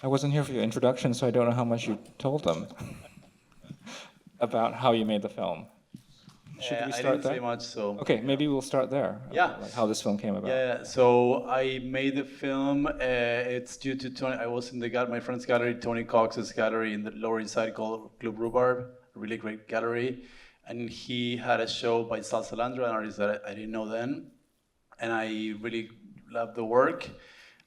I wasn't here for your introduction, so I don't know how much you told them about how you made the film. Should we I start didn't say there? much, so Okay, maybe we'll start there. yeah. Like how this film came about. Yeah, so I made the film. It's due to Tony. I was in my friend's gallery, Tony Cox's gallery in the Lower East Side called Club Rhubarb, a really great gallery. And he had a show by Sal Salandra, an artist that I didn't know then. And I really loved the work.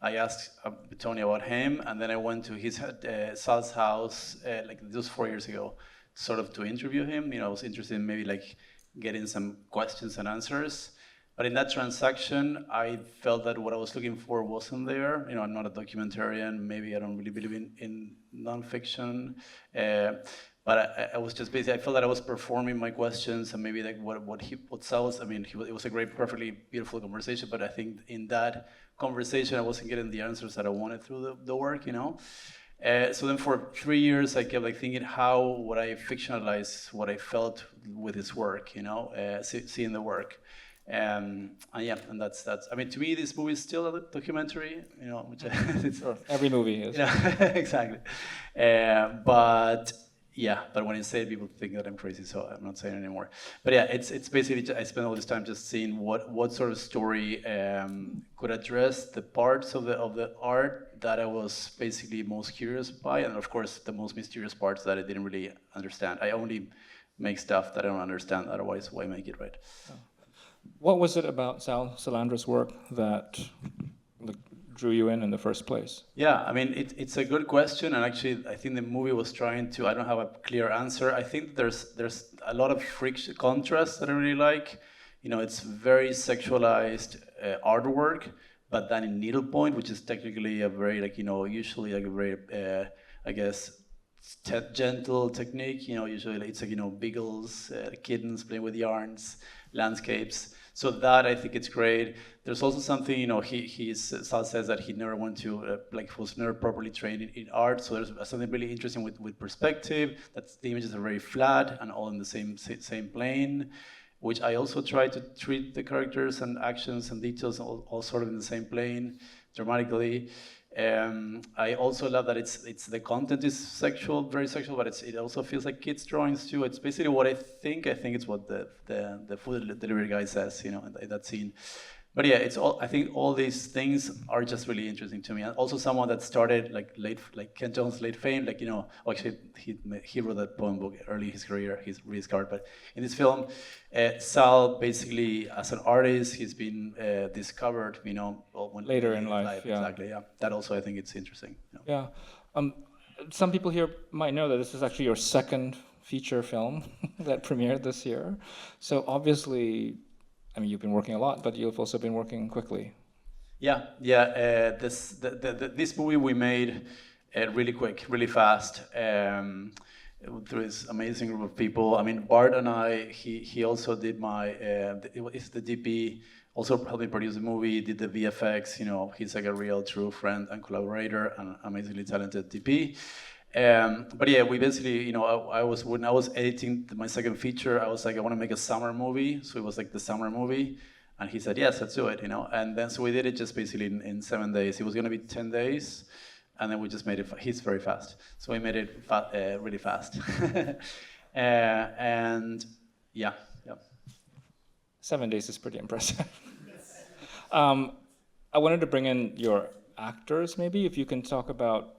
I asked Tony about him, and then I went to Sal's house like just 4 years ago, sort of to interview him. I was interested in maybe like getting some questions and answers. But in that transaction, I felt that what I was looking for wasn't there. I'm not a documentarian. Maybe I don't really believe in nonfiction. But I was just basically, I felt that I was performing my questions, and maybe like what Sal was. I mean, it was a great, perfectly beautiful conversation. But I think in that conversation, I wasn't getting the answers that I wanted through the work. So then for 3 years, I kept like thinking, how would I fictionalize what I felt with his work? Seeing the work. And yeah, and that's. I mean, to me, this movie is still a documentary, which it's Every movie is. exactly. But when I say it, people think that I'm crazy, so I'm not saying it anymore. But yeah, it's basically I spent all this time just seeing what sort of story could address the parts of the art that I was basically most curious by, and of course the most mysterious parts that I didn't really understand. I only make stuff that I don't understand, otherwise why make it, right? Oh. What was it about Sal Salandra's work that drew you in the first place? Yeah, I mean, it's a good question, and actually, I think the movie was trying to. I don't have a clear answer. I think there's a lot of friction, contrast that I really like. It's very sexualized artwork, but then in needlepoint, which is technically a very usually like a very I guess gentle technique. Usually it's like beagles, kittens playing with yarns, landscapes. So that I think it's great. There's also something, Sal says that he never went to, was never properly trained in art. So there's something really interesting with perspective. That the images are very flat and all in the same plane, which I also try to treat the characters and actions and details all sort of in the same plane, dramatically. I also love that it's the content is sexual, very sexual, but it also feels like kids' drawings too. It's basically what I think. I think it's what the food delivery guy says, in that scene. But yeah, I think all these things are just really interesting to me. And also someone that started like Ken Jones' late fame, actually he wrote that poem book early in his career. He's really scarred. But in this film, Sal basically, as an artist, he's been discovered, later in life. Yeah. Exactly. Yeah. That also I think it's interesting. Yeah. Some people here might know that this is actually your second feature film that premiered this year. So obviously, I mean, you've been working a lot, but you've also been working quickly. Yeah. This movie we made really quick, really fast, through this amazing group of people. I mean, Bart and I, he also did it's the DP, also helped me produce the movie, did the VFX. He's like a real true friend and collaborator and amazingly talented DP. But yeah, we basically, when I was editing my second feature, I was like, I want to make a summer movie. So it was like the summer movie. And he said, yes, let's do it, And then so we did it just basically in 7 days. It was going to be 10 days. And then we just made it, he's very fast. So we made it really fast. And yeah. 7 days is pretty impressive. I wanted to bring in your actors, maybe, if you can talk about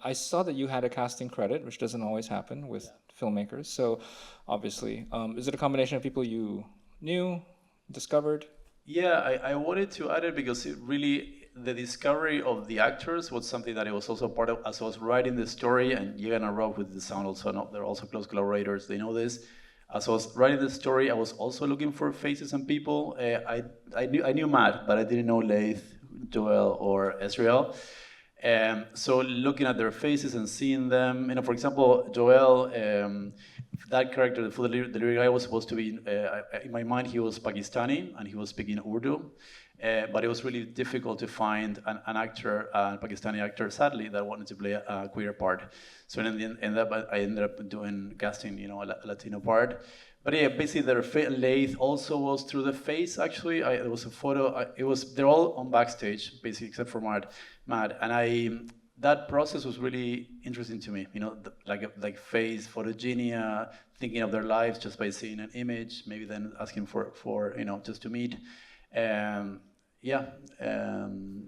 I saw that you had a casting credit, which doesn't always happen with filmmakers. So, obviously, is it a combination of people you knew, discovered? Yeah, I wanted to add it because the discovery of the actors was something that it was also part of. As I was writing the story, and Yegan and Rob with the sound also, they're also close collaborators. They know this. As I was writing the story, I was also looking for faces and people. I knew Matt, but I didn't know Laith, Joel, or Ezriel. So looking at their faces and seeing them, for example, Joel, that character, the food delivery guy, was supposed to be, in my mind, he was Pakistani and he was speaking Urdu. But it was really difficult to find an actor, a Pakistani actor, sadly, that wanted to play a queer part. So I ended up doing casting, a Latino part. But yeah, basically their Laith also was through the face. Actually, there was a photo. They're all on backstage, basically, except for Matt. And that process was really interesting to me. You know, like face photogenia, thinking of their lives just by seeing an image, maybe then asking for just to meet. Yeah, and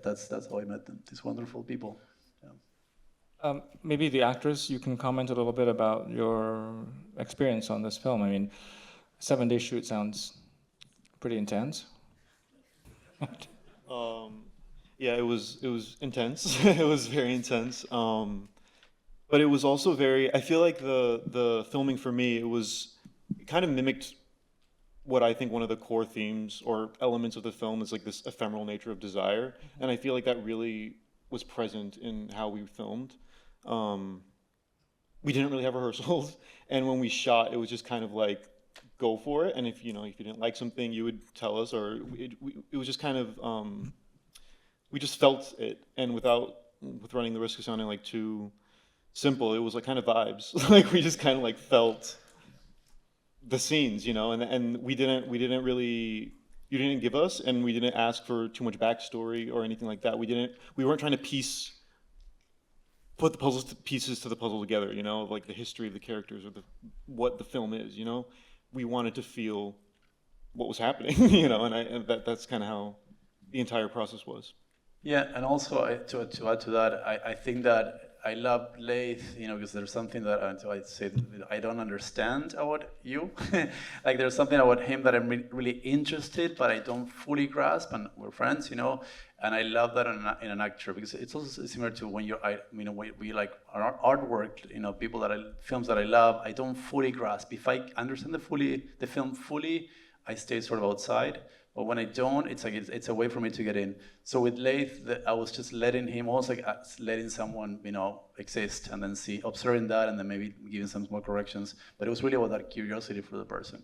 that's how I met them, these wonderful people. Yeah. Maybe the actors, you can comment a little bit about your experience on this film. I mean, 7-day shoot sounds pretty intense. Yeah, it was intense. It was very intense. But it was also very. I feel like the filming for me, it kind of mimicked what I think one of the core themes or elements of the film is, like this ephemeral nature of desire, and I feel like that really was present in how we filmed. We didn't really have rehearsals, and when we shot, it was just kind of like go for it. And if you didn't like something, you would tell us, or it was just kind of we just felt it, and with running the risk of sounding like too simple, it was like kind of vibes. Like we just kind of like felt the scenes, and we didn't really, you didn't give us, and we didn't ask for too much backstory or anything like that. We weren't trying to put the pieces to the puzzle together, of like the history of the characters or what the film is, We wanted to feel what was happening, and that's kind of how the entire process was. Yeah, and also to add to that, I think that I love Laith, because there's something that I say that I don't understand about you. Like there's something about him that I'm really interested, but I don't fully grasp, and we're friends, And I love that in an actor, because it's also similar to when we like our artwork, people films that I love, I don't fully grasp. If I understand the film fully, I stay sort of outside. But when I don't, it's like it's a way for me to get in. So with Laith, I was just letting him, almost like letting someone, exist, and then observing that, and then maybe giving some small corrections. But it was really about that curiosity for the person.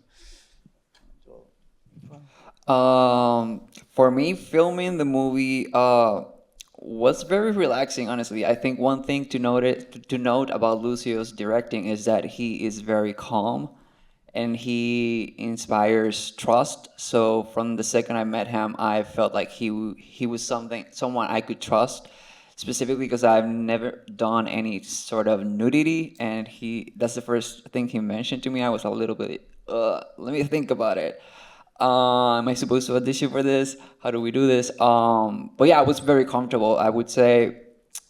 For me, filming the movie was very relaxing, honestly. I think one thing to note about Lucio's directing is that he is very calm, and he inspires trust. So from the second I met him, I felt like he was someone I could trust, specifically because I've never done any sort of nudity, and that's the first thing he mentioned to me. I was a little bit, let me think about it. Am I supposed to audition for this? How do we do this? But yeah, I was very comfortable. I would say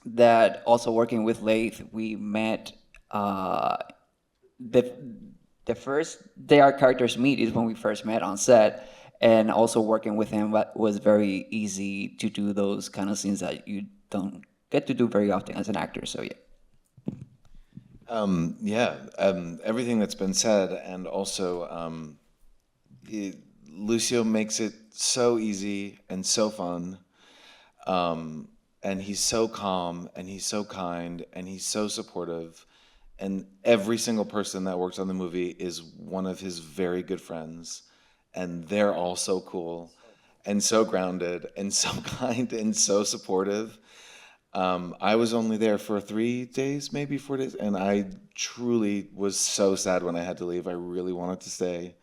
that also working with Laith, we met the first day our characters meet is when we first met on set, and also working with him was very easy to do those kind of scenes that you don't get to do very often as an actor. So yeah. Everything that's been said, and also Lucio makes it so easy and so fun, and he's so calm, and he's so kind, and he's so supportive. And every single person that works on the movie is one of his very good friends. And they're all so cool and so grounded and so kind and so supportive. I was only there for 3 days, maybe 4 days. And I truly was so sad when I had to leave. I really wanted to stay.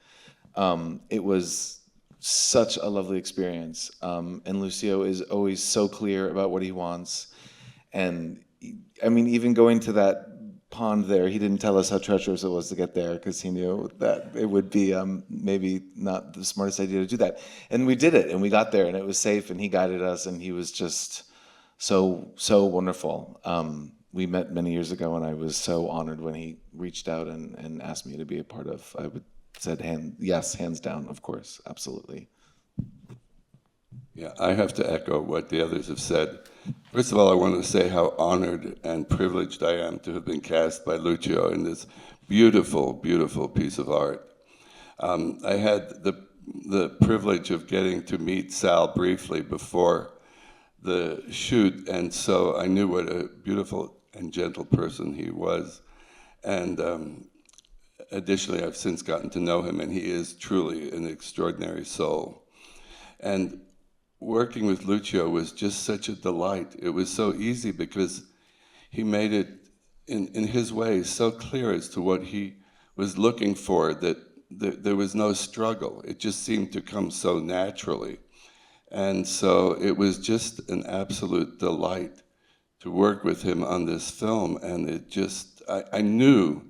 It was such a lovely experience. And Lucio is always so clear about what he wants. And I mean, even going to that pond there, he didn't tell us how treacherous it was to get there, because he knew that it would be maybe not the smartest idea to do that. And we did it, and we got there, and it was safe, and he guided us, and he was just so wonderful. We met many years ago, and I was so honored when he reached out and asked me to be a part of. I said yes, hands down, of course, absolutely. Yeah, I have to echo what the others have said. First of all, I want to say how honored and privileged I am to have been cast by Lucio in this beautiful, beautiful piece of art. I had the privilege of getting to meet Sal briefly before the shoot, and so I knew what a beautiful and gentle person he was. And additionally, I've since gotten to know him, and he is truly an extraordinary soul. And working with Lucio was just such a delight. It was so easy because he made it in his way so clear as to what he was looking for, that there was no struggle. It just seemed to come so naturally. And so it was just an absolute delight to work with him on this film, and it just, I knew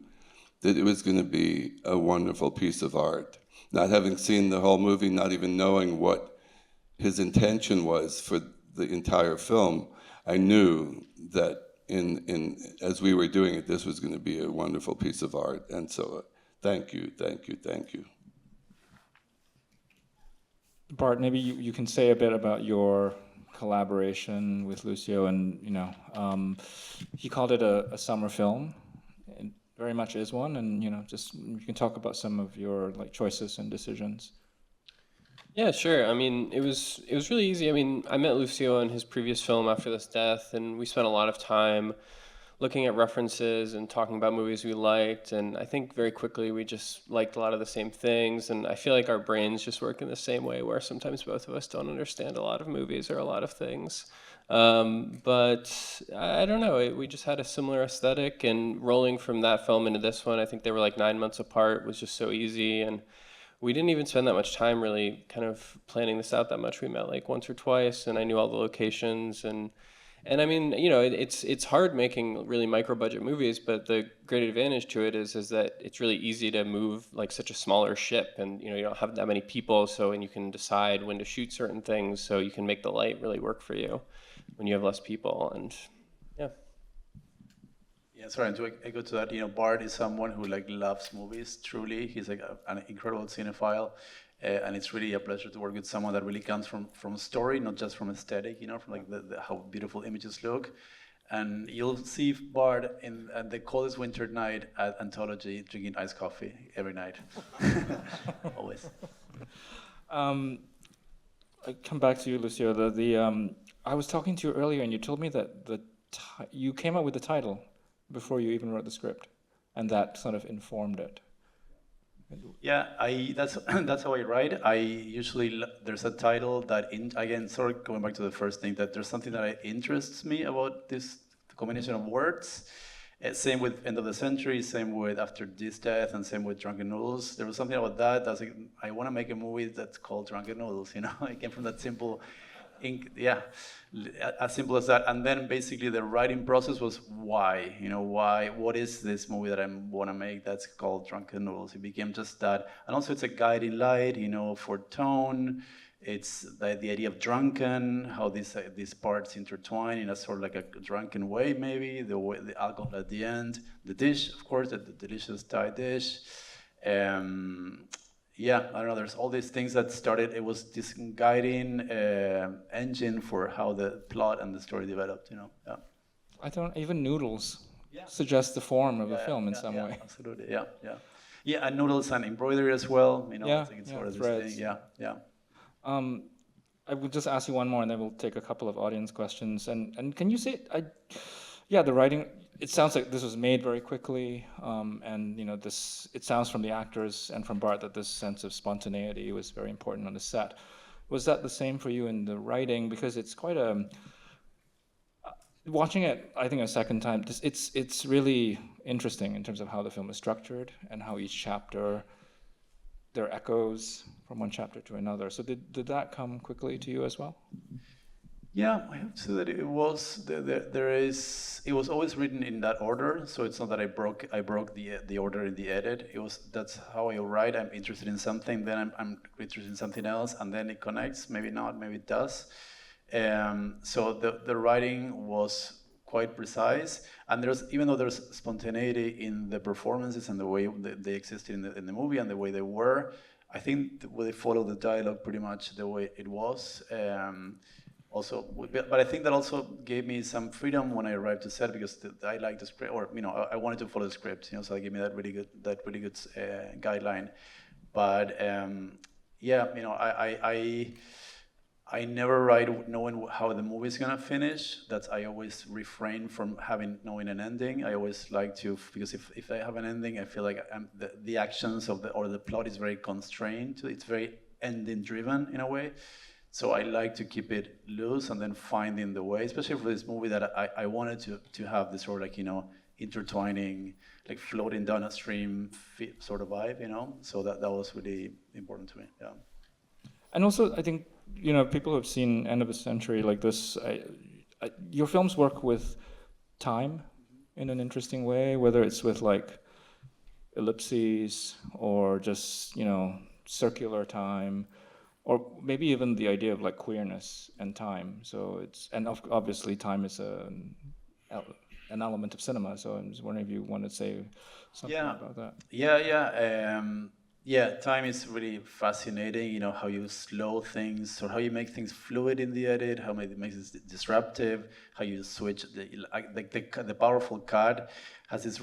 that it was going to be a wonderful piece of art. Not having seen the whole movie, not even knowing what his intention was for the entire film, I knew that as we were doing it, this was going to be a wonderful piece of art. And so, thank you, thank you, thank you. Bart, maybe you can say a bit about your collaboration with Lucio, and he called it a summer film. It very much is one, and just you can talk about some of your choices and decisions. Yeah, sure. I mean, it was really easy. I mean, I met Lucio in his previous film after this death, and we spent a lot of time looking at references and talking about movies we liked, and I think very quickly we just liked a lot of the same things, and I feel like our brains just work in the same way, where sometimes both of us don't understand a lot of movies or a lot of things. But I don't know, we just had a similar aesthetic, and rolling from that film into this one, I think they were like 9 months apart, was just so easy, and we didn't even spend that much time really kind of planning this out that much. We met like once or twice, and I knew all the locations, and I mean, it's hard making really micro budget movies, but the great advantage to it is that it's really easy to move like such a smaller ship, and you don't have that many people, and you can decide when to shoot certain things, so you can make the light really work for you when you have less people, and yeah. Yeah, sorry, and to echo to that, Bart is someone who loves movies, truly. He's like an incredible cinephile. And it's really a pleasure to work with someone that really comes from story, not just from aesthetic, from like how beautiful images look. And you'll see Bart in the coldest winter night at Anthology drinking iced coffee every night, always. I come back to you, Lucio. I was talking to you earlier, and you told me that you came up with the title before you even wrote the script, and that sort of informed it. Yeah, that's how I write. I usually, there's a title that, again, sort of going back to the first thing, that there's something that interests me about this combination of words. Same with End of the Century, same with After This Death, and same with Drunken Noodles. There was something about that that's like, I want to make a movie that's called Drunken Noodles, It came from that simple as simple as that. And then basically the writing process was why, what is this movie that I want to make that's called Drunken Noodles? It became just that. And also it's a guiding light, for tone. It's the idea of drunken, how these parts intertwine in a sort of like a drunken way, maybe, the alcohol at the end, the dish, of course, the delicious Thai dish. Yeah, I don't know, there's all these things that started, it was this guiding engine for how the plot and the story developed, yeah. I don't, even noodles suggest the form of the film in some way. Absolutely, yeah. Yeah, and noodles and embroidery as well, I think it's sort of threads. this thing, yeah. I will just ask you one more, and then we'll take a couple of audience questions. And can you say, the writing, it sounds like this was made very quickly, and it sounds from the actors and from Bart that this sense of spontaneity was very important on the set. Was that the same for you in the writing? Because it's quite watching it, I think a second time, it's really interesting in terms of how the film is structured and how each chapter, there are echoes from one chapter to another. So did that come quickly to you as well? Yeah, I have to say that it was it was always written in that order. So it's not that I broke the order in the edit. That's how I write. I'm interested in something, then I'm interested in something else, and then it connects. Maybe not, maybe it does. So the writing was quite precise, and even though there's spontaneity in the performances and the way they existed in the movie and the way they were, I think they follow the dialogue pretty much the way it was. Also, but I think that also gave me some freedom when I arrived to set, because I like the script, or I wanted to follow the script, so it gave me that really good guideline. But I never write knowing how the movie is gonna finish. I always refrain from knowing an ending. I always like to, because if I have an ending, I feel like the actions or the plot is very constrained. It's very ending driven in a way. So I like to keep it loose and then finding the way, especially for this movie that I wanted to have this sort of intertwining, like floating down a stream sort of vibe, So that was really important to me, yeah. And also, I think, people who have seen End of the Century like this, your films work with time in an interesting way, whether it's with like ellipses or just, circular time, or maybe even the idea of like queerness and time. So obviously time is an element of cinema. So I'm just wondering if you want to say something about that. Time is really fascinating. How you slow things or how you make things fluid in the edit, how it makes it disruptive, how you switch the powerful cut has this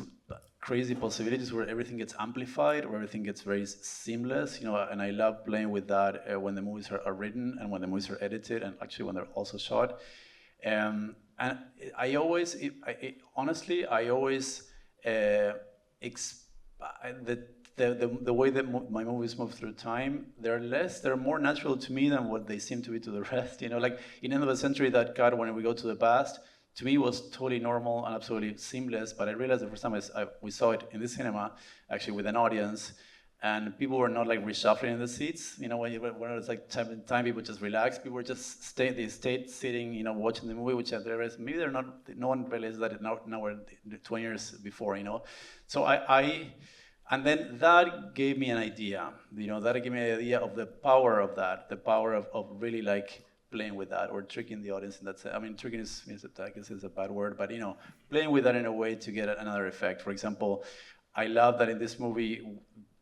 crazy possibilities where everything gets amplified, where everything gets very seamless. And I love playing with that when the movies are written and when the movies are edited, and actually when they're also shot. And I always, honestly, the way that my movies move through time, they're more natural to me than what they seem to be to the rest. Like in End of the Century, that cut when we go to the past, to me was totally normal and absolutely seamless. But I realized the first time we saw it in the cinema, actually with an audience, and people were not like reshuffling in the seats. When it was like time people just relaxed. People were just stayed sitting, watching the movie, which I realized maybe they're not. No one realized that now we're 20 years before. So and then that gave me an idea. That gave me an idea of the power of that, the power of really like playing with that or tricking the audience in that sense. I mean, tricking I guess is a bad word, but playing with that in a way to get another effect. For example, I love that in this movie,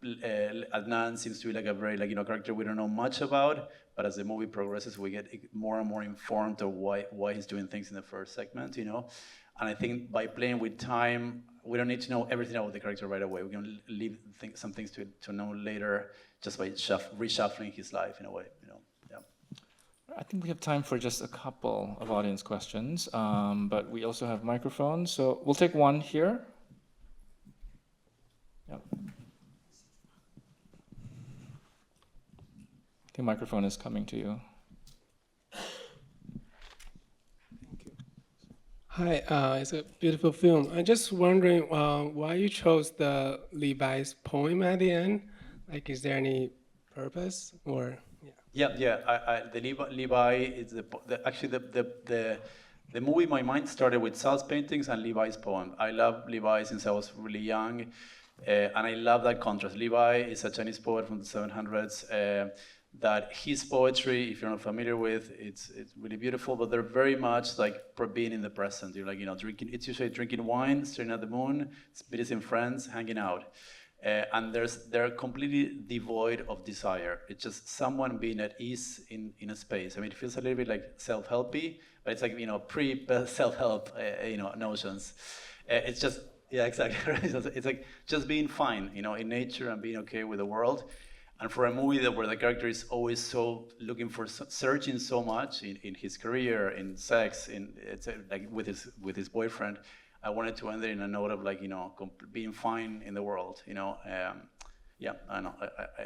Adnan seems to be like a very character we don't know much about, but as the movie progresses, we get more and more informed of why he's doing things in the first segment. And I think by playing with time, we don't need to know everything about the character right away. We can leave some things to know later just by reshuffling his life in a way. I think we have time for just a couple of audience questions, but we also have microphones, so we'll take one here. Yep. The microphone is coming to you. Hi, it's a beautiful film. I'm just wondering why you chose the Levi's poem at the end. Like, is there any purpose or? The Levi is actually the movie. My mind started with Sal's paintings and Levi's poem. I love Levi since I was really young, and I love that contrast. Levi is a Chinese poet from the 700s. That his poetry, if you're not familiar with, it's really beautiful, but they're very much like being in the present. You're like, drinking. It's usually drinking wine, staring at the moon, visiting friends, hanging out. And they're completely devoid of desire. It's just someone being at ease in a space. I mean, it feels a little bit like self-helpy, but it's like, pre-self-help, notions. It's just, exactly. It's like just being fine, in nature and being okay with the world. And for a movie where the character is always so looking for, searching so much in his career, in sex, like with his boyfriend, I wanted to end it in a note of like, being fine in the world, I know.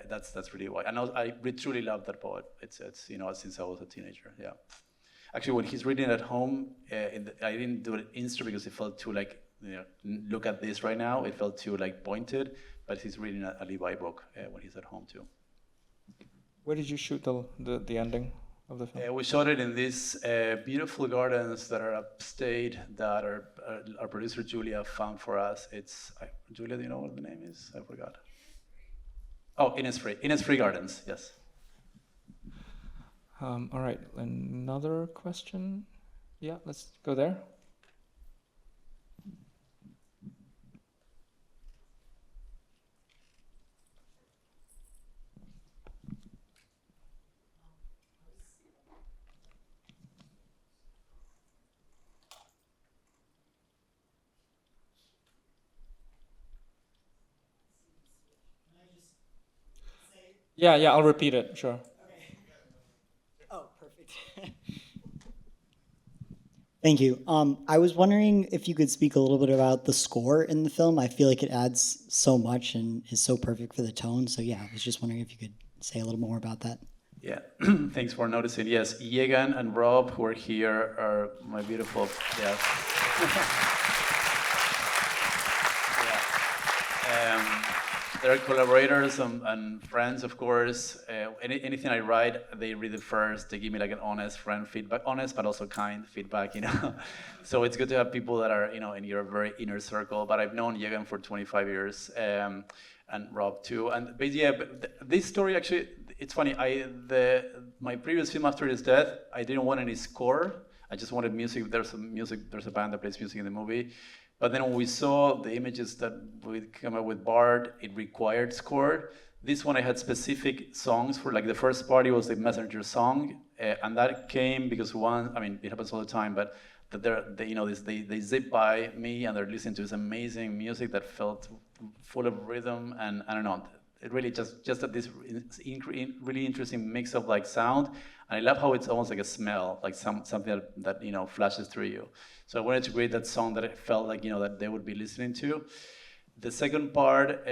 That's really why. And I truly love that poet. It's since I was a teenager. Yeah. Actually, when he's reading at home, I didn't do it Insta because it felt too like, look at this right now. It felt too like pointed. But he's reading a Levi book when he's at home too. Where did you shoot the ending of the film? We shot it in these beautiful gardens that are upstate that our producer Julia found for us. Julia, do you know what the name is? I forgot. Oh, Innisfree Gardens, yes. All right, another question? Yeah, let's go there. Yeah, I'll repeat it, sure. Okay. Oh, perfect. Thank you. I was wondering if you could speak a little bit about the score in the film. I feel like it adds so much and is so perfect for the tone. So yeah, I was just wondering if you could say a little more about that. Yeah, thanks for noticing. Yes, Yegan and Rob, who are here, are my beautiful, yes. They're collaborators and friends, of course. Anything I write, they read it first. They give me like an honest friend feedback, honest but also kind feedback, you know. So it's good to have people that are, you know, in your very inner circle. But I've known Yegan for 25 years, and Rob too. And but yeah, this story actually, it's funny. My previous film after his death, I didn't want any score. I just wanted music. There's a band that plays music in the movie. But then when we saw the images that we came up with Bard, it required score. This one I had specific songs for, like the first party was the Messenger song, and that came because it happens all the time, but that they zip by me and they're listening to this amazing music that felt full of rhythm, and I don't know, it really just that this really interesting mix of like sound, and I love how it's almost like a smell, like something that you know flashes through you. So I wanted to create that song that I felt like, you know, that they would be listening to. The second part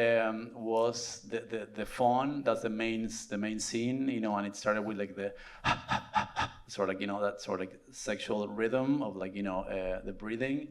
was the fawn. That's the main scene, you know, and it started with like the sort of like, you know, that sort of like sexual rhythm of like, you know, the breathing.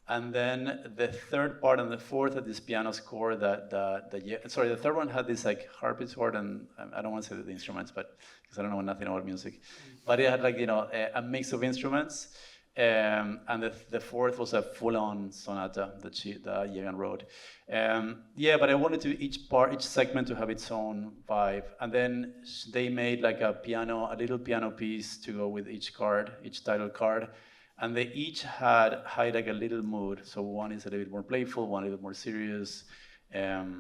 And then the third part and the fourth had this piano score the third one had this like harpsichord, and I don't want to say the instruments, but because I don't know nothing about music, but it had like, you know, a mix of instruments. And the fourth was a full-on sonata that Yegan wrote. But I wanted to each segment to have its own vibe. And then they made like a little piano piece to go with each title card. And they each had like a little mood. So one is a little bit more playful, one a little bit more serious. The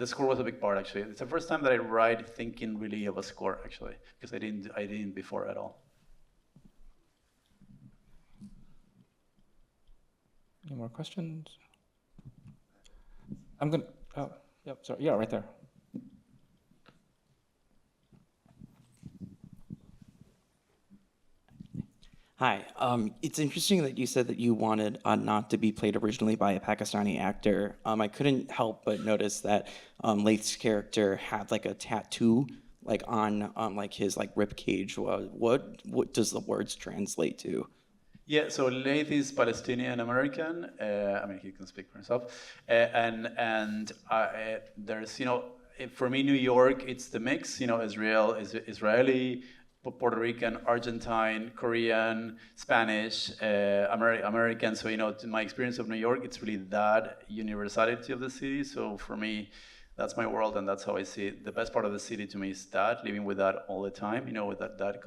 score was a big part actually. It's the first time that I write thinking really of a score actually, because I didn't before at all. Any more questions? Right there. Hi. It's interesting that you said that you wanted Adnan to be played originally by a Pakistani actor. I couldn't help but notice that Laith's character had like a tattoo like on like his like rib cage. What does the words translate to? Yeah, so Laith is Palestinian American. He can speak for himself. There's, you know, for me, New York, it's the mix. You know, Ezriel is Israeli, Puerto Rican, Argentine, Korean, Spanish, American. So, you know, my experience of New York, it's really that universality of the city. So for me, that's my world, and that's how I see it. The best part of the city to me is that, living with that all the time. You know, with that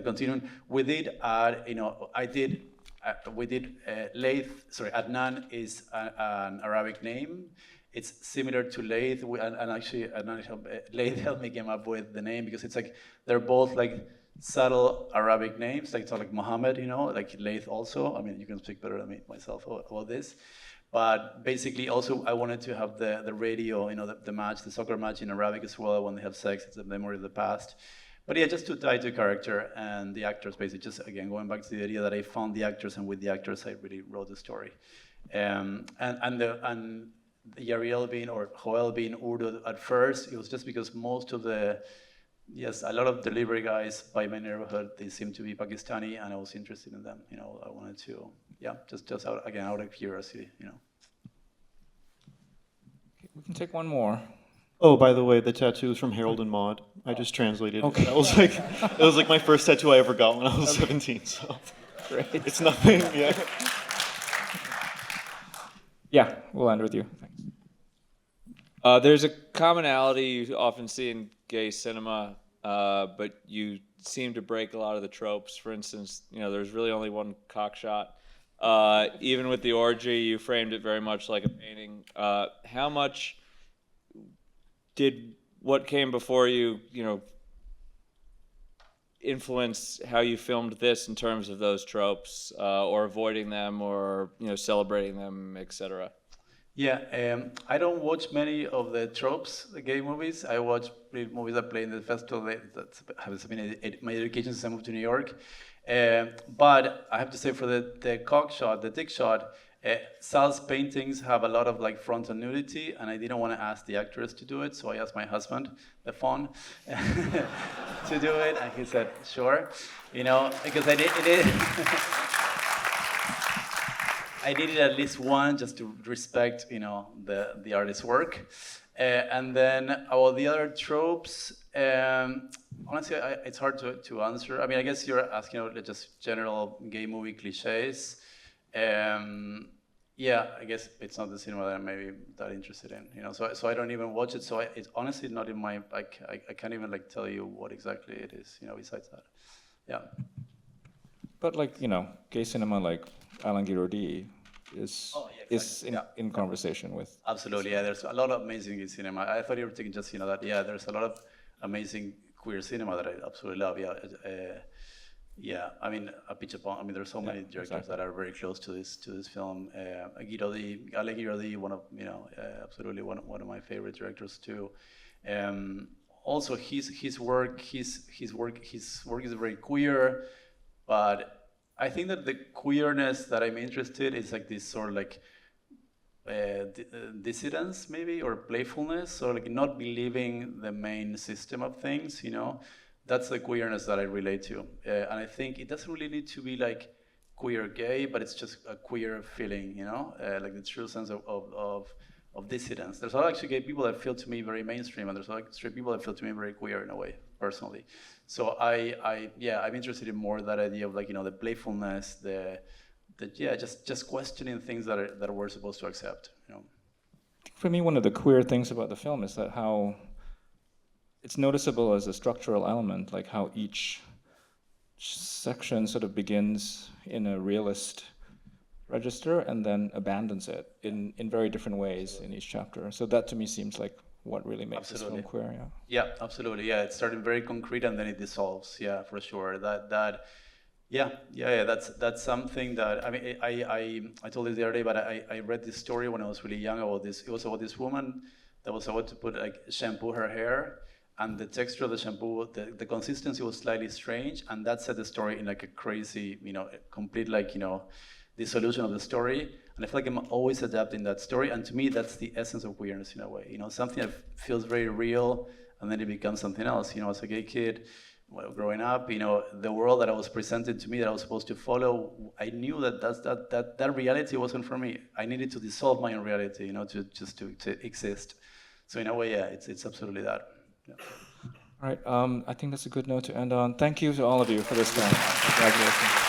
continuum. We did add, you know, Adnan is an Arabic name. It's similar to Laith, and actually Laith helped me come up with the name because it's like, they're both like subtle Arabic names, like it's like Muhammad, you know, like Laith also. I mean, you can speak better than me myself about this. But basically also I wanted to have the radio, you know, the match, the soccer match in Arabic as well when they have sex, it's a memory of the past. But yeah, just to tie to character and the actors, basically, just again going back to the idea that I found the actors, and with the actors I really wrote the story. And Yariel being, or Joel being Urdu at first, it was just because most of a lot of delivery guys by my neighborhood, they seem to be Pakistani, and I was interested in them. You know, I wanted to, just out of curiosity, you know. We can take one more. Oh, by the way, the tattoo is from Harold and Maude. I just translated. Okay. It was like my first tattoo I ever got when I was 17. So Great. it's nothing. Yeah. Yeah, we'll end with you. Thanks. There's a commonality you often see in gay cinema, but you seem to break a lot of the tropes. For instance, you know, there's really only one cock shot. Even with the orgy, you framed it very much like a painting. How much did what came before you, you know, influence how you filmed this in terms of those tropes, or avoiding them, or, you know, celebrating them, etc.? Yeah, I don't watch many of the tropes, the gay movies. I watch movies that play in the festival that have been my education since I moved to New York. But I have to say, for the cock shot, the dick shot, Sal's paintings have a lot of like frontal nudity, and I didn't want to ask the actress to do it, so I asked my husband, the fawn, to do it, and he said, sure, you know, because I I needed at least one just to respect, the artist's work. And then about the other tropes, honestly, it's hard to answer. I mean, I guess you're asking about just general gay movie cliches. Yeah, I guess it's not the cinema that I'm maybe that interested in, so I don't even watch it. So it's honestly not in my, like, I can't even like tell you what exactly it is, besides that. Yeah. But like, gay cinema like Alain Guiraudie is in conversation with. Absolutely, yeah. There's a lot of amazing gay cinema. I thought you were thinking just, that, yeah, there's a lot of amazing queer cinema that I absolutely love, yeah. Yeah, I mean, there's so many directors that are very close to this film. Alain Guiraudie, absolutely one of my favorite directors too. Also, his work is very queer, but I think that the queerness that I'm interested in is like this sort of like dissidence maybe, or playfulness, so like not believing the main system of things, That's the queerness that I relate to. And I think it doesn't really need to be like queer gay, but it's just a queer feeling, like the true sense of dissidence. There's a lot of actually gay people that feel to me very mainstream, and there's a lot of straight people that feel to me very queer in a way, personally. So I'm interested in more that idea of like, the playfulness, just questioning things that we're supposed to accept, For me, one of the queer things about the film is that how it's noticeable as a structural element, like how each section sort of begins in a realist register and then abandons it in very different ways in each chapter. So that to me seems like what really makes this film queer. Yeah, absolutely. Yeah, it started very concrete and then it dissolves. Yeah, for sure. That's something that, I mean, I told this the other day, but I read this story when I was really young about this. It was about this woman that was about to put like shampoo her hair, and the texture of the shampoo, the consistency was slightly strange, and that set the story in like a crazy, complete like, dissolution of the story. And I feel like I'm always adapting that story, and to me, that's the essence of queerness in a way. Something that feels very real, and then it becomes something else. As a gay kid, growing up, the world that I was presented to me that I was supposed to follow, I knew that reality wasn't for me. I needed to dissolve my own reality, to exist. So in a way, yeah, it's absolutely that. Yeah. All right, I think that's a good note to end on. Thank you to all of you for this time. Congratulations.